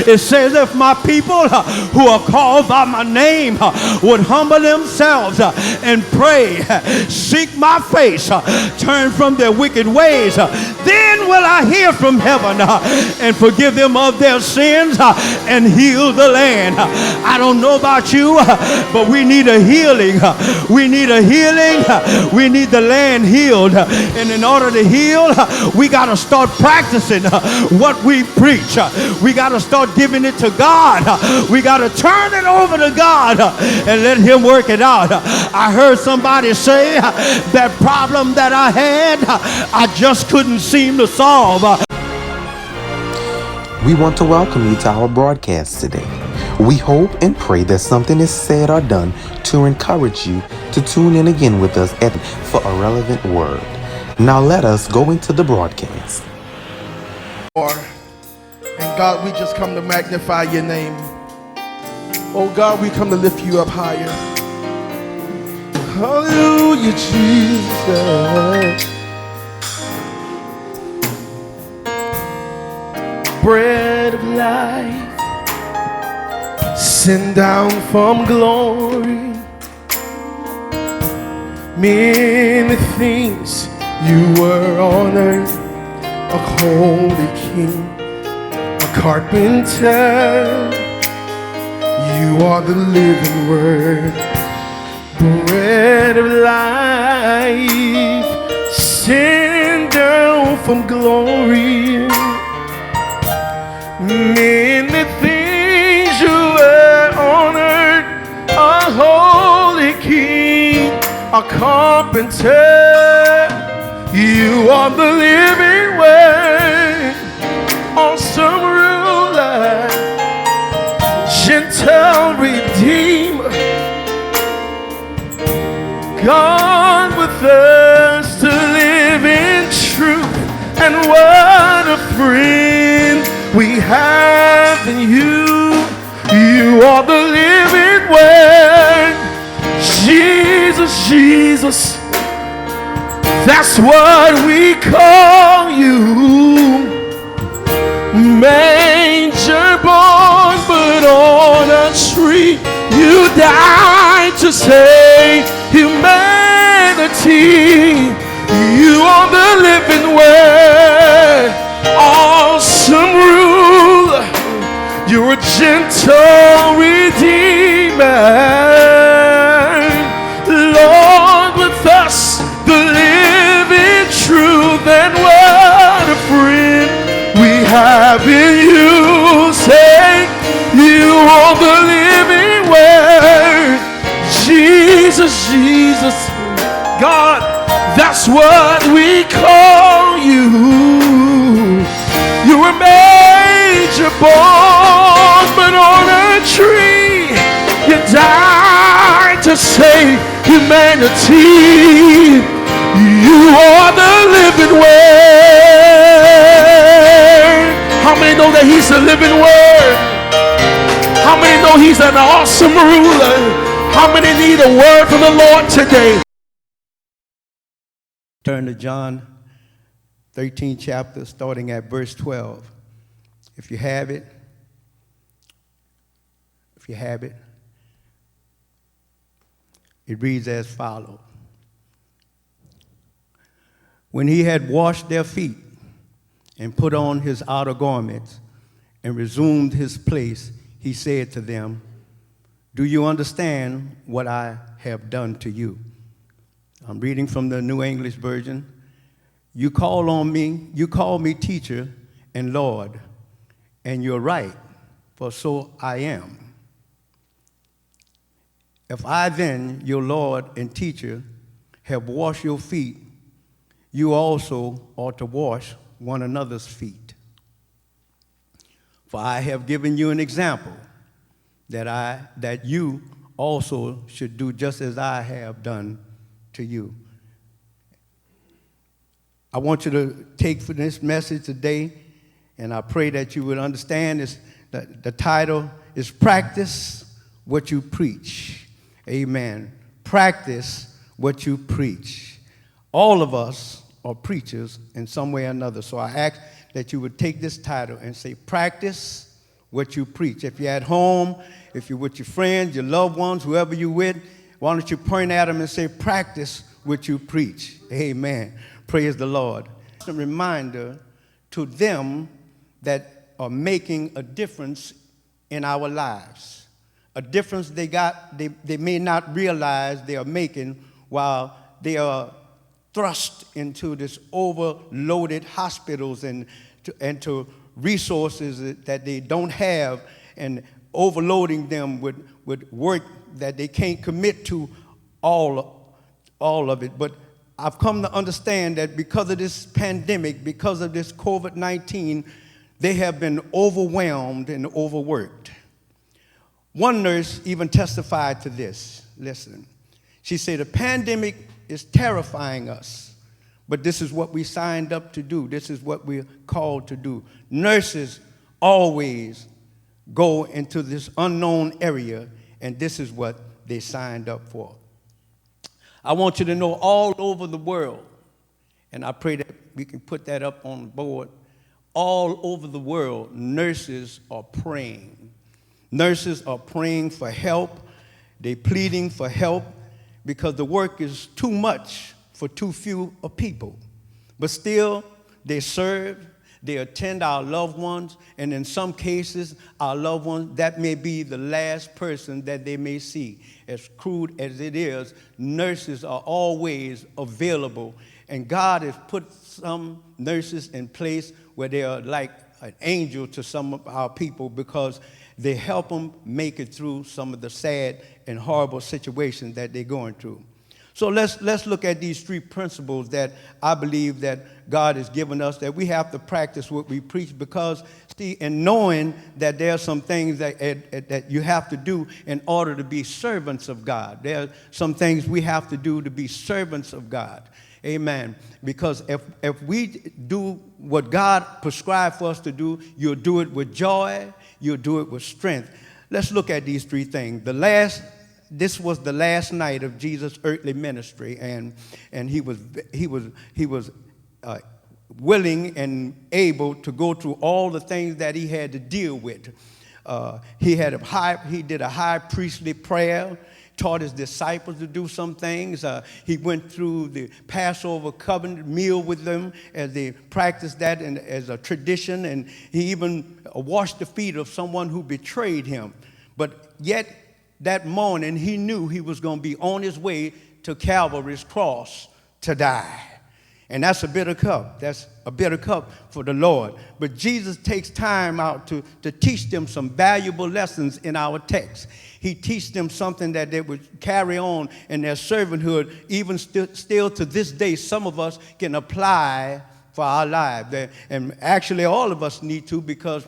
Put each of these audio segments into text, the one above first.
It says, if my people who are called by my name would humble themselves and pray, seek my face, turn from their wicked ways, then will I hear from heaven and forgive them of their sins and heal the land. I don't know about you, but we need a healing. We need a healing. We need the land healed. And in order to heal, we got to start practicing what we preach. We got to start giving it to God. We got to turn it over to God and let him work it out. I heard somebody say that problem that I had, I just couldn't seem to solve. We want to welcome you to our broadcast today. We hope and pray that something is said or done to encourage you to tune in again with us for a relevant word. Now let us go into the broadcast. And God, we just come to magnify your name. Oh God, we come to lift you up higher. Hallelujah, Jesus. Bread of life, sent down from glory. Many things you were on earth, a holy king, a carpenter. You are the living word, bread of life, sent down from glory. Many things you were on earth, a holy king, a carpenter. You are the living word, awesome ruler, gentle redeemer, God with us to live in truth. And what a friend we have in you. You are the living word, Jesus, Jesus. That's what we call you. Manger born, but on a tree you died to save humanity. You are the living word, awesome ruler. You're a gentle redeemer, Lord with us, the living truth. And what a friend we have in you. Say, you are the living word, Jesus, Jesus. God, that's what we call you. You were manger born, but on a tree you died to save humanity. You are the living word. How many know that he's the living word? How many know he's an awesome ruler? How many need a word from the Lord today? Turn to John 13 chapter, starting at verse 12. If you have it, it reads as follows. When he had washed their feet and put on his outer garments and resumed his place, he said to them, do you understand what I have done to you? I'm reading from the New English Version. You call me teacher and Lord, and you're right, for so I am. If I then, your Lord and teacher, have washed your feet, you also ought to wash one another's feet. For I have given you an example that you also should do just as I have done to you. I want you to take for this message today, and I pray that you will understand this. The title is Practice What You Preach. Amen. Practice what you preach. All of us are preachers in some way or another. So I ask that you would take this title and say, practice what you preach. If you're at home, if you're with your friends, your loved ones, whoever you're with, why don't you point at them and say, practice what you preach. Amen. Praise the Lord. It's a reminder to them that are making a difference in our lives. A difference they may not realize they are making while they are thrust into this overloaded hospitals and to resources that they don't have, and overloading them with work that they can't commit to all of it. But I've come to understand that because of this pandemic, because of this COVID-19, they have been overwhelmed and overworked. One nurse even testified to this. Listen, she said, the pandemic is terrifying us, but this is what we signed up to do. This is what we're called to do. Nurses always go into this unknown area, and this is what they signed up for. I want you to know all over the world, and I pray that we can put that up on the board, all over the world, nurses are praying. Nurses are praying for help. They're pleading for help because the work is too much for too few of people. But still, they serve. They attend our loved ones, and in some cases, our loved ones, that may be the last person that they may see. As crude as it is, nurses are always available, and God has put some nurses in place where they are like an angel to some of our people because they help them make it through some of the sad and horrible situations that they're going through. So let's look at these three principles that I believe that God has given us, that we have to practice what we preach, because, see, in knowing that there are some things that you have to do in order to be servants of God. There are some things we have to do to be servants of God. Amen. Because if we do what God prescribed for us to do, you'll do it with joy, you'll do it with strength. Let's look at these three things. This was the last night of Jesus' earthly ministry, and he was willing and able to go through all the things that he had to deal with. He did a high priestly prayer, taught his disciples to do some things. He went through the Passover covenant meal with them as they practiced that and as a tradition, and he even washed the feet of someone who betrayed him. But yet, that morning, he knew he was going to be on his way to Calvary's cross to die. And that's a bitter cup. That's a bitter cup for the Lord. But Jesus takes time out to teach them some valuable lessons in our text. He teaches them something that they would carry on in their servanthood. Even still to this day, some of us can apply for our lives. And actually, all of us need to, because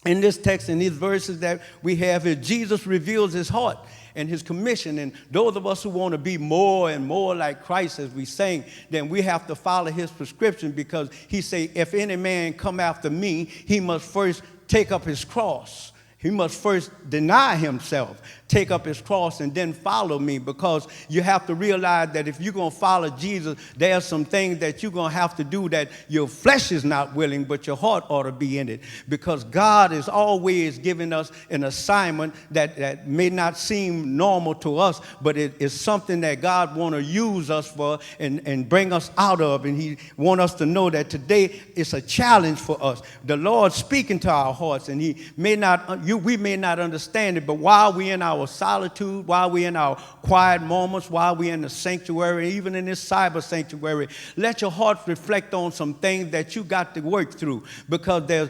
in this text, in these verses that we have here, Jesus reveals his heart and his commission. And those of us who want to be more and more like Christ, as we sing, then we have to follow his prescription, because he say, if any man come after me, he must first take up his cross. He must first deny himself, take up his cross, and then follow me, because you have to realize that if you're going to follow Jesus, there are some things that you're going to have to do that your flesh is not willing, but your heart ought to be in it, because God is always giving us an assignment that may not seem normal to us, but it is something that God want to use us for and bring us out of, and he want us to know that today it's a challenge for us. The Lord speaking to our hearts, and we may not understand it, but while we're in our solitude, while we're in our quiet moments, while we're in the sanctuary, even in this cyber sanctuary, let your heart reflect on some things that you got to work through. Because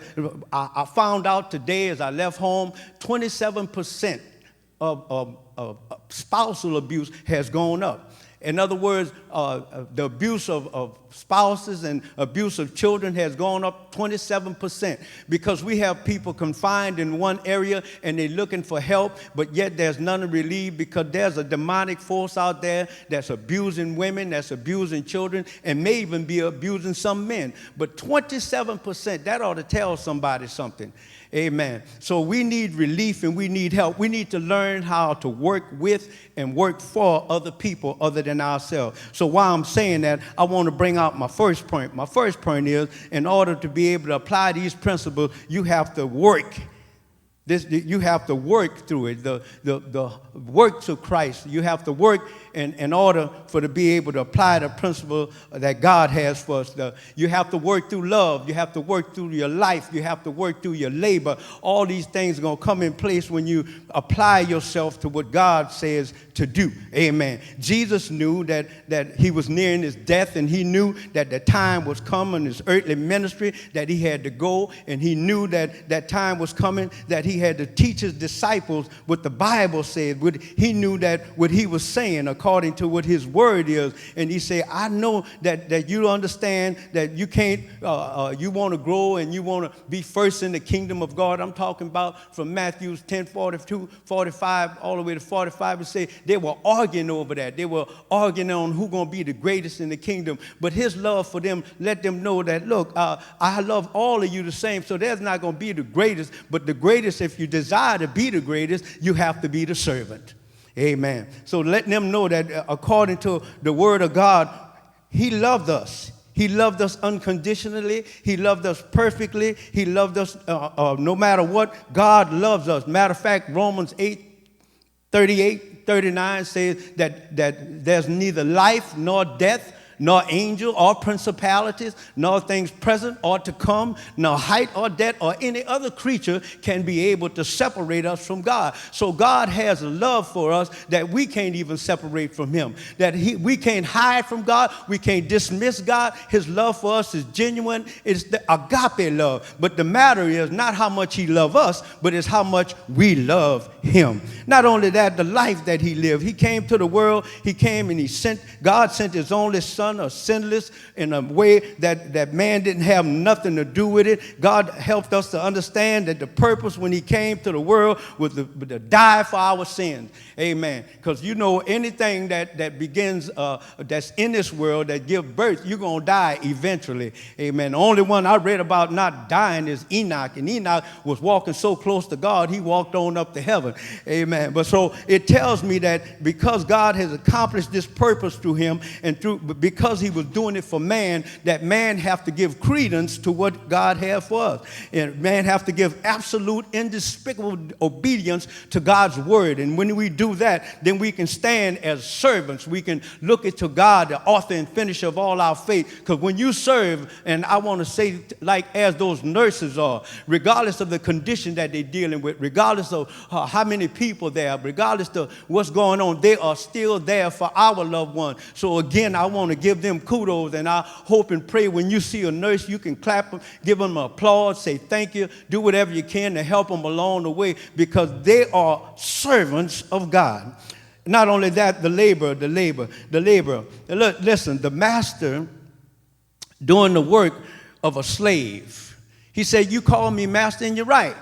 I found out today as I left home, 27% of spousal abuse has gone up. In other words, the abuse of spouses and abuse of children has gone up 27%, because we have people confined in one area and they're looking for help, but yet there's none to relieve, because there's a demonic force out there that's abusing women, that's abusing children, and may even be abusing some men. But 27%, that ought to tell somebody something. Amen. So we need relief and we need help. We need to learn how to work with and work for other people other than ourselves. So while I'm saying that, I want to bring out my first point. My first point is, in order to be able to apply these principles, you have to work You have to work through it. The works of Christ. You have to work in order for to be able to apply the principle that God has for us. You have to work through love. You have to work through your life. You have to work through your labor. All these things are going to come in place when you apply yourself to what God says to do. Amen. Jesus knew that he was nearing his death, and he knew that the time was coming, his earthly ministry, that he had to go, and he knew that time was coming, that he had to teach his disciples what the Bible said. He knew that what he was saying according to what his word is. And he said, I know that you understand that you can't, you want to grow and you want to be first in the kingdom of God. I'm talking about from Matthew 10:42, 45, all the way to 45. It say they were arguing over that. They were arguing on who's going to be the greatest in the kingdom. But his love for them let them know that, look, I love all of you the same, so there's not going to be the greatest, but the greatest, if you desire to be the greatest, you have to be the servant. Amen. So let them know that according to the word of God, he loved us. He loved us unconditionally. He loved us perfectly. He loved us no matter what. God loves us. Matter of fact, Romans 8:38-39 says that there's neither life nor death, nor angel or principalities, nor things present or to come, nor height or depth or any other creature can be able to separate us from God. So God has a love for us that we can't even separate from him, that we can't hide from God, we can't dismiss God. His love for us is genuine. It's the agape love. But the matter is not how much he loves us, but it's how much we love him. Not only that, the life that he lived. He came to the world, he came and God sent his only son, sinless, in a way that man didn't have nothing to do with it. God helped us to understand that the purpose when he came to the world was to die for our sins. Amen. Because you know anything that begins, that's in this world, that gives birth, you're going to die eventually. Amen. The only one I read about not dying is Enoch. And Enoch was walking so close to God, he walked on up to heaven. Amen. But so it tells me that because God has accomplished this purpose through him, and because he was doing it for man, that man have to give credence to what God had for us. And man have to give absolute, indispensable obedience to God's word. And when we do that, then we can stand as servants. We can look into God, the author and finisher of all our faith. Because when you serve, and I want to say like as those nurses are, regardless of the condition that they're dealing with, regardless of how many people there are, regardless of what's going on, they are still there for our loved one. So again, I want to give them kudos, and I hope and pray when you see a nurse, you can clap them, give them applause, say thank you, do whatever you can to help them along the way, because they are servants of God. Not only that, the laborer. Look, listen, the master doing the work of a slave. He said, you call me master, and you're right.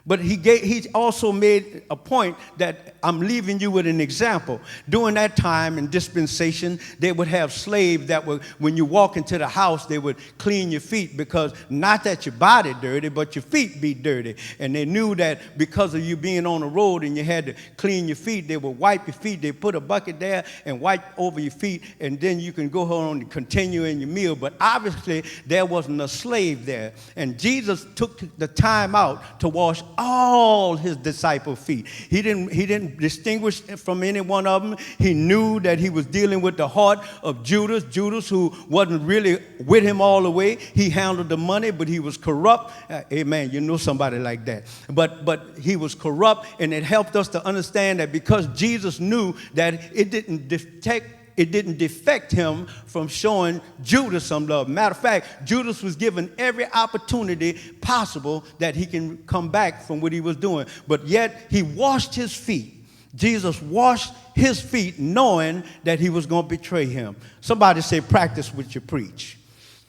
But he also made a point that I'm leaving you with an example. During that time in dispensation, they would have slaves that would, when you walk into the house, they would clean your feet, because not that your body dirty, but your feet be dirty. And they knew that because of you being on the road and you had to clean your feet, they would wipe your feet. They put a bucket there and wipe over your feet, and then you can go home and continue in your meal. But obviously, there wasn't a slave there. And Jesus took the time out to wash all his disciples' feet. He didn't distinguish from any one of them. He knew that he was dealing with the heart of Judas, who wasn't really with him all the way. He handled the money, but he was corrupt. Amen. You know somebody like that. But he was corrupt, and it helped us to understand that because Jesus knew that it didn't defect him from showing Judas some love. Matter of fact, Judas was given every opportunity possible that he can come back from what he was doing. But yet, he washed his feet. Jesus washed his feet knowing that he was going to betray him. Somebody say, practice what you preach.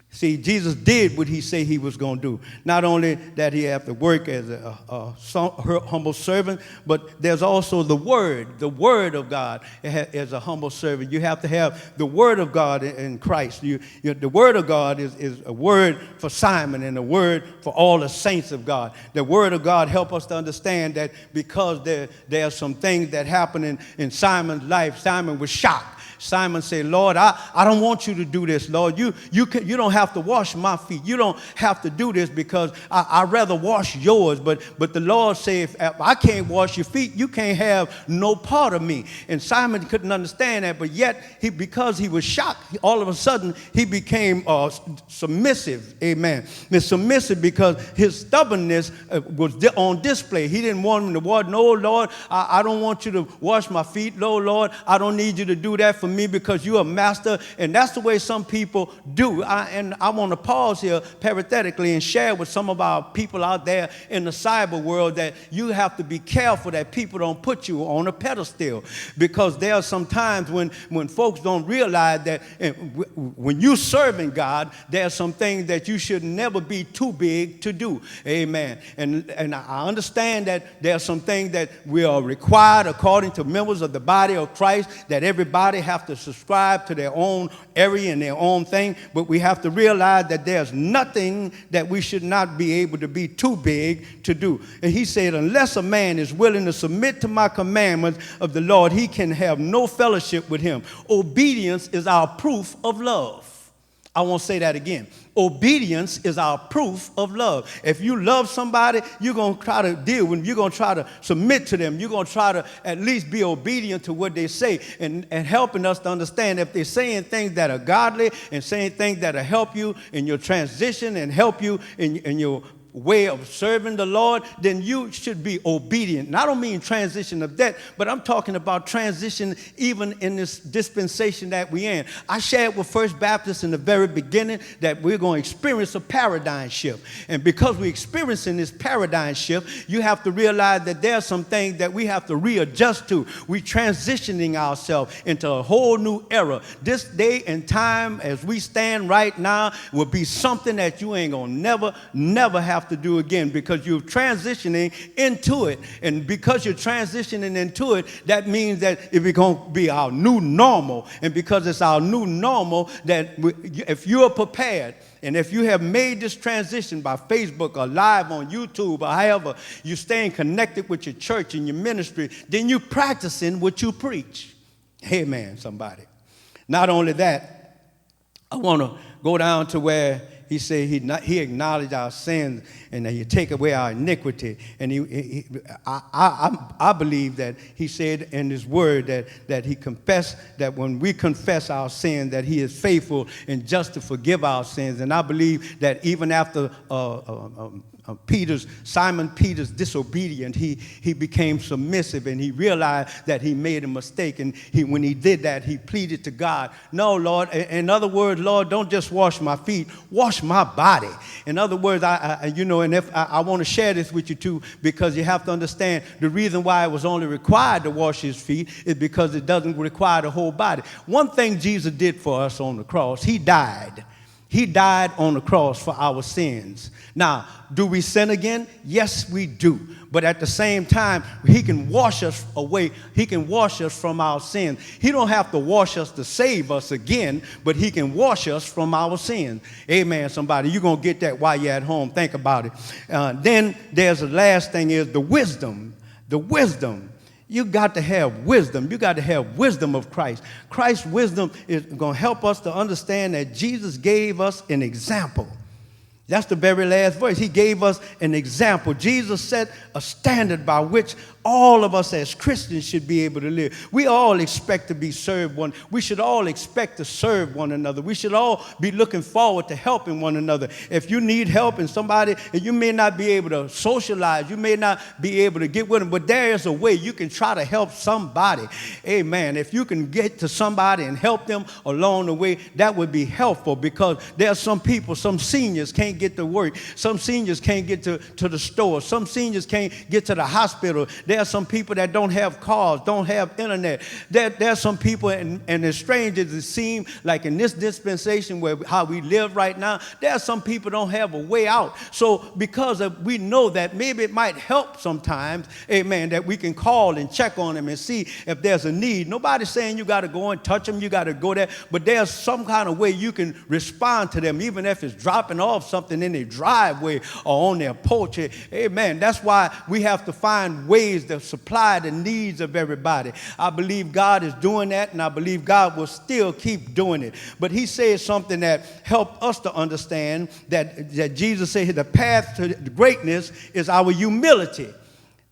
See, Jesus did what he said he was going to do. Not only that he had to work as a humble servant, but there's also the word of God as a humble servant. You have to have the word of God in Christ. The word of God is a word for Simon and a word for all the saints of God. The word of God helps us to understand that because there are some things that happen in Simon's life. Simon was shocked. Simon said, Lord, I don't want you to do this, Lord. You don't have to wash my feet. You don't have to do this because I'd rather wash yours. But the Lord said, if I can't wash your feet, you can't have no part of me. And Simon couldn't understand that, but yet, because he was shocked, all of a sudden, he became submissive. Amen. And submissive because his stubbornness was on display. He didn't want him to wash. No, Lord, I don't want you to wash my feet. No, Lord, I don't need you to do that for me because you're a master. And that's the way some people do. And I want to pause here parenthetically and share with some of our people out there in the cyber world that you have to be careful that people don't put you on a pedestal, because there are some times when folks don't realize that when you're serving God, there are some things that you should never be too big to do. Amen. And I understand that there are some things that we are required according to members of the body of Christ, that everybody have to subscribe to their own area and their own thing, but we have to realize that there's nothing that we should not be able to be too big to do. And he said, unless a man is willing to submit to my commandments of the Lord, he can have no fellowship with him. Obedience is our proof of love. I won't say that again. Obedience is our proof of love. If you love somebody, you're going to try to deal with them. You're going to try to submit to them. You're going to try to at least be obedient to what they say, and helping us to understand if they're saying things that are godly and saying things that will help you in your transition and help you in your way of serving the Lord, then you should be obedient. And I don't mean transition of that, but I'm talking about transition even in this dispensation that we're in. I shared with First Baptist in the very beginning that we're going to experience a paradigm shift. And because we're experiencing this paradigm shift, you have to realize that there are some things that we have to readjust to. We're transitioning ourselves into a whole new era. This day and time as we stand right now will be something that you ain't going to never have to do again, because you're transitioning into it. And because you're transitioning into it, that means that it's going to be our new normal. And because it's our new normal, that if you're prepared, and if you have made this transition by Facebook or live on YouTube or however, you're staying connected with your church and your ministry, then you're practicing what you preach. Amen, somebody. Not only that, I want to go down to where he said he acknowledged our sins and that he take away our iniquity. And I believe that he said in his word that he confessed that when we confess our sins, that he is faithful and just to forgive our sins. And I believe that even after Simon Peter's disobedient, he became submissive, and he realized that he made a mistake. And when he did that, he pleaded to God, no, Lord. In other words, Lord, don't just wash my feet, wash my body. In other words, and if I want to share this with you too, because you have to understand the reason why it was only required to wash his feet is because it doesn't require the whole body. One thing Jesus did for us on the cross, he died. He died on the cross for our sins. Now, do we sin again? Yes, we do. But at the same time, he can wash us away. He can wash us from our sins. He don't have to wash us to save us again, but he can wash us from our sins. Amen, somebody. You're going to get that while you're at home. Think about it. Then there's the last thing is the wisdom. The wisdom. You got to have wisdom. You got to have wisdom of Christ. Christ's wisdom is going to help us to understand that Jesus gave us an example. That's the very last verse. He gave us an example. Jesus set a standard by which all of us as Christians should be able to live. We all expect to be served one. We should all expect to serve one another. We should all be looking forward to helping one another. If you need help and somebody, and you may not be able to socialize, you may not be able to get with them, but there is a way you can try to help somebody. Amen. If you can get to somebody and help them along the way, that would be helpful, because there are some people, some seniors can't get to work. Some seniors can't get to the store. Some seniors can't get to the hospital. There are some people that don't have cars, don't have internet. There are some people, and as strange as it seems, like in this dispensation where how we live right now, there are some people don't have a way out. So because we know that maybe it might help sometimes, amen, that we can call and check on them and see if there's a need. Nobody's saying you got to go and touch them, you got to go there, but there's some kind of way you can respond to them, even if it's dropping off something something in their driveway or on their porch. Amen. That's why we have to find ways to supply the needs of everybody. I believe God is doing that, and I believe God will still keep doing it. But he said something that helped us to understand that Jesus said the path to greatness is our humility.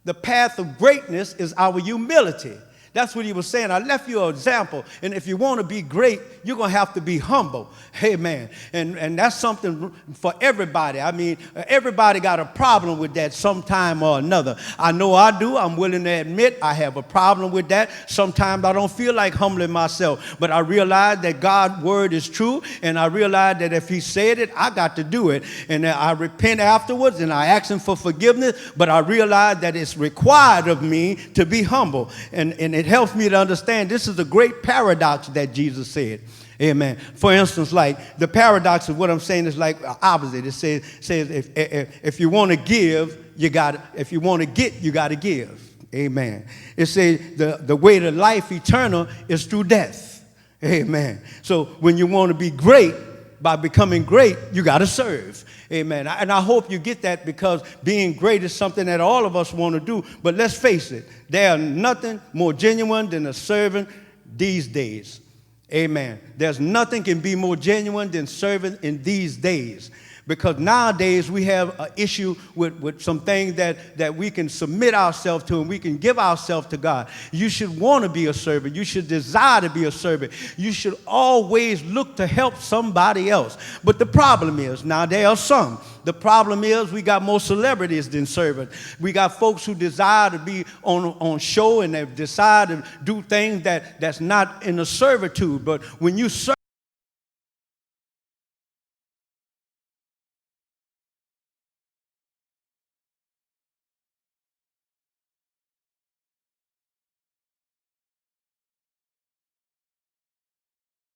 The path of greatness is our humility. That's what he was saying. I left you an example. And if you want to be great, you're going to have to be humble. Amen. And that's something for everybody. I mean, everybody got a problem with that sometime or another. I know I do. I'm willing to admit I have a problem with that. Sometimes I don't feel like humbling myself. But I realize that God's word is true. And I realize that if he said it, I got to do it. And I repent afterwards and I ask him for forgiveness. But I realize that it's required of me to be humble. And it helps me to understand this is a great paradox that Jesus said. Amen. For instance, like the paradox of what I'm saying is like opposite. It says if you want to give, you got. If you want to get, you got to give. Amen. It says the way to life eternal is through death. Amen. So when you want to be great, by becoming great, you got to serve. Amen. And I hope you get that, because being great is something that all of us want to do. But let's face it, there's nothing more genuine than a servant these days. Amen. There's nothing can be more genuine than serving in these days. Because nowadays we have an issue with some things that we can submit ourselves to, and we can give ourselves to God. You should want to be a servant. You should desire to be a servant. You should always look to help somebody else. But the problem is, now there are some. The problem is we got more celebrities than servants. We got folks who desire to be on show, and they decide to do things that's not in a servitude. But when you serve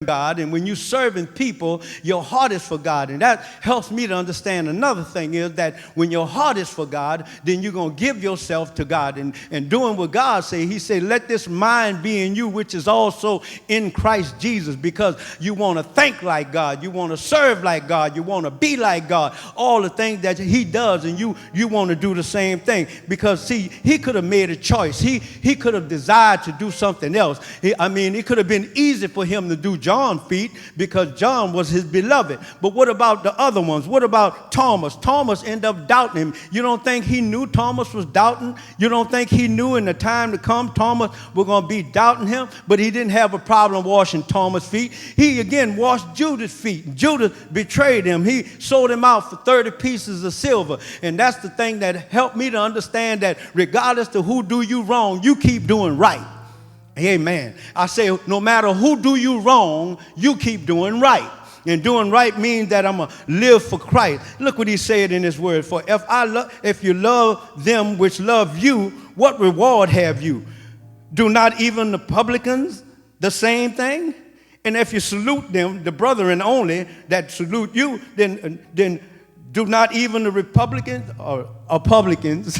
God, and when you're serving people, your heart is for God. And that helps me to understand another thing is that when your heart is for God, then you're going to give yourself to God. And doing what God said, he said, let this mind be in you, which is also in Christ Jesus, because you want to think like God. You want to serve like God. You want to be like God. All the things that he does, and you want to do the same thing. Because, see, he could have made a choice. He could have desired to do something else. It could have been easy for him to do John's feet, because John was his beloved. But what about the other ones? What about Thomas? Thomas ended up doubting him. You don't think he knew Thomas was doubting? You don't think he knew in the time to come Thomas was going to be doubting him? But he didn't have a problem washing Thomas' feet. He again washed Judas' feet. Judas betrayed him. He sold him out for 30 pieces of silver. And that's the thing that helped me to understand that regardless to who do you wrong, you keep doing right. Amen. I say no matter who do you wrong, you keep doing right. And doing right means that I'm going to live for Christ. Look what he said in his word. For if you love them which love you, what reward have you? Do not even the publicans the same thing? And if you salute them, the brethren only that salute you, then do not even the Republicans or publicans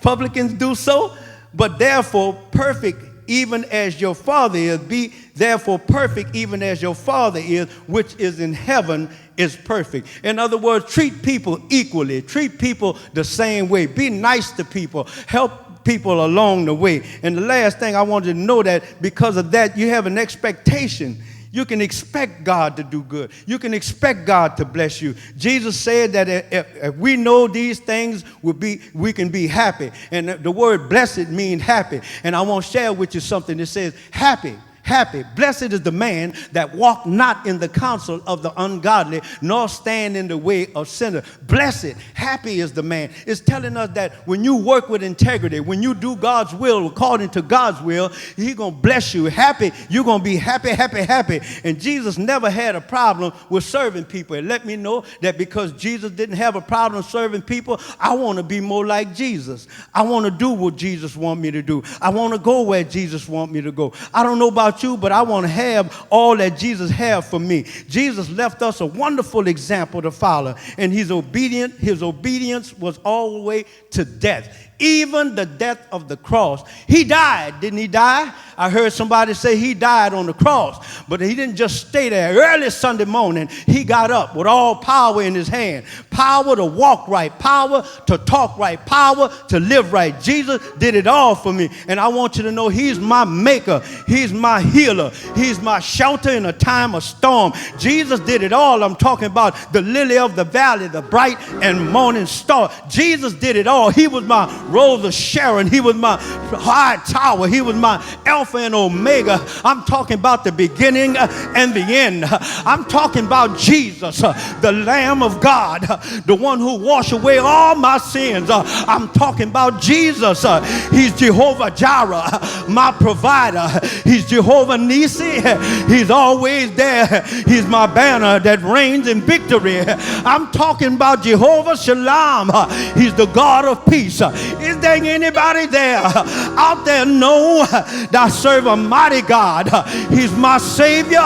publicans do so? But therefore perfect even as your Father is, be therefore perfect even as your Father is, which is in heaven, is perfect. In other words, treat people equally. Treat people the same way. Be nice to people. Help people along the way. And the last thing I want you to know, that because of that, you have an expectation. You can expect God to do good. You can expect God to bless you. Jesus said that if we know these things, we can be happy. And the word blessed means happy. And I want to share with you something that says happy. Happy. Blessed is the man that walk not in the counsel of the ungodly, nor stand in the way of sinners. Blessed, happy is the man. It's telling us that when you work with integrity, when you do God's will according to God's will, he's going to bless you. Happy, you're going to be happy, happy, happy. And Jesus never had a problem with serving people. And let me know that because Jesus didn't have a problem serving people, I want to be more like Jesus. I want to do what Jesus wants me to do. I want to go where Jesus wants me to go. I don't know about you, but I want to have all that Jesus had for me. Jesus left us a wonderful example to follow, and he's obedient. His obedience was all the way to death, even the death of the cross. He died, didn't he die? I heard somebody say he died on the cross, but he didn't just stay there. Early Sunday morning, he got up with all power in his hand. Power to walk right, power to talk right, power to live right. Jesus did it all for me. And I want you to know he's my maker. He's my healer. He's my shelter in a time of storm. Jesus did it all. I'm talking about the lily of the valley, the bright and morning star. Jesus did it all. He was my Rose of Sharon. He was my high tower. He was my Alpha and Omega. I'm talking about the beginning and the end. I'm talking about Jesus, the Lamb of God, the one who washed away all my sins. I'm talking about Jesus. He's Jehovah Jireh, my provider. He's Jehovah Nisi. He's always there. He's my banner that reigns in victory. I'm talking about Jehovah Shalom. He's the God of peace. Is there anybody there out there know that I serve a mighty God? He's my Savior.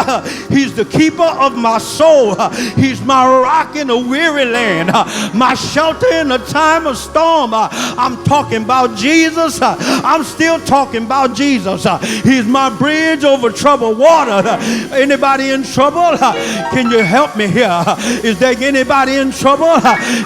He's the keeper of my soul. He's my rock in a weary land, my shelter in a time of storm. I'm talking about Jesus. I'm still talking about Jesus. He's my bridge over troubled water. Anybody in trouble? Can you help me here? Is there anybody in trouble?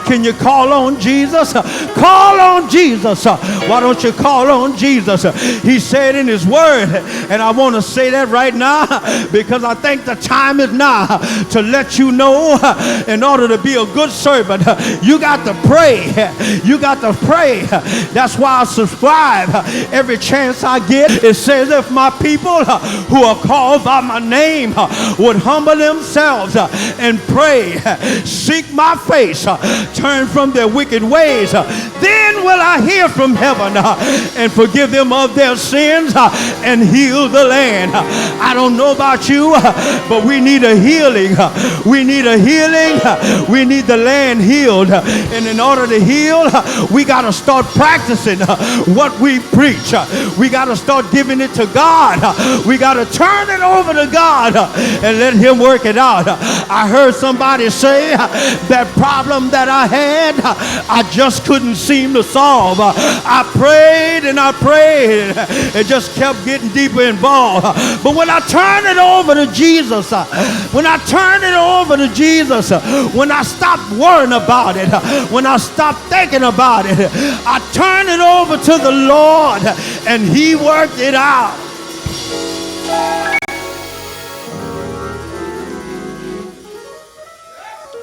Can you call on Jesus? Call on Jesus. Why don't you call on Jesus? He said in his word, and I want to say that right now because I think the time is now to let you know, in order to be a good servant, you got to pray. You got to pray. That's why I subscribe every chance I get. It says, if my people who are called by my name would humble themselves and pray, seek my face, turn from their wicked ways, then will I hear from heaven and forgive them of their sins and heal the land. I don't know about you, but we need a healing. We need a healing. We need the land healed. And in order to heal, we got to start practicing what we preach. We got to start giving it to God. We got to turn it over to God and let him work it out. I heard somebody say that problem that I had, I just couldn't seem to solve. I prayed and I prayed. It just kept getting deeper involved. But when I turn it over to Jesus, when I turn it over to Jesus, when I stop worrying about it, when I stop thinking about it, I turn it over to the Lord and he worked it out.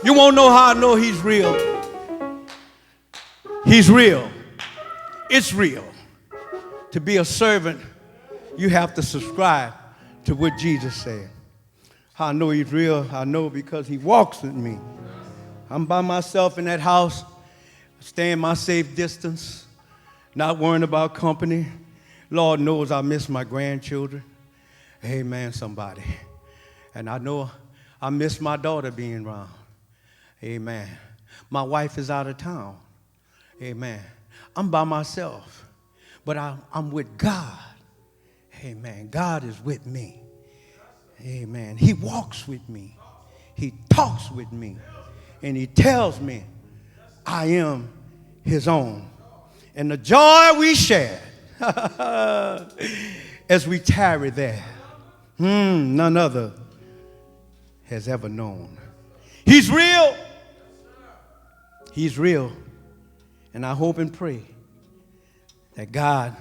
You won't know how I know he's real. He's real. It's real. To be a servant, you have to subscribe to what Jesus said. How I know he's real, I know because he walks with me. I'm by myself in that house, staying my safe distance, not worrying about company. Lord knows I miss my grandchildren. Amen, somebody. And I know I miss my daughter being around. Amen. My wife is out of town. Amen. I'm by myself, but I'm with God. Amen. God is with me. Amen. He walks with me. He talks with me. And he tells me I am his own. And the joy we share as we tarry there, none other has ever known. He's real. He's real. And I hope and pray that God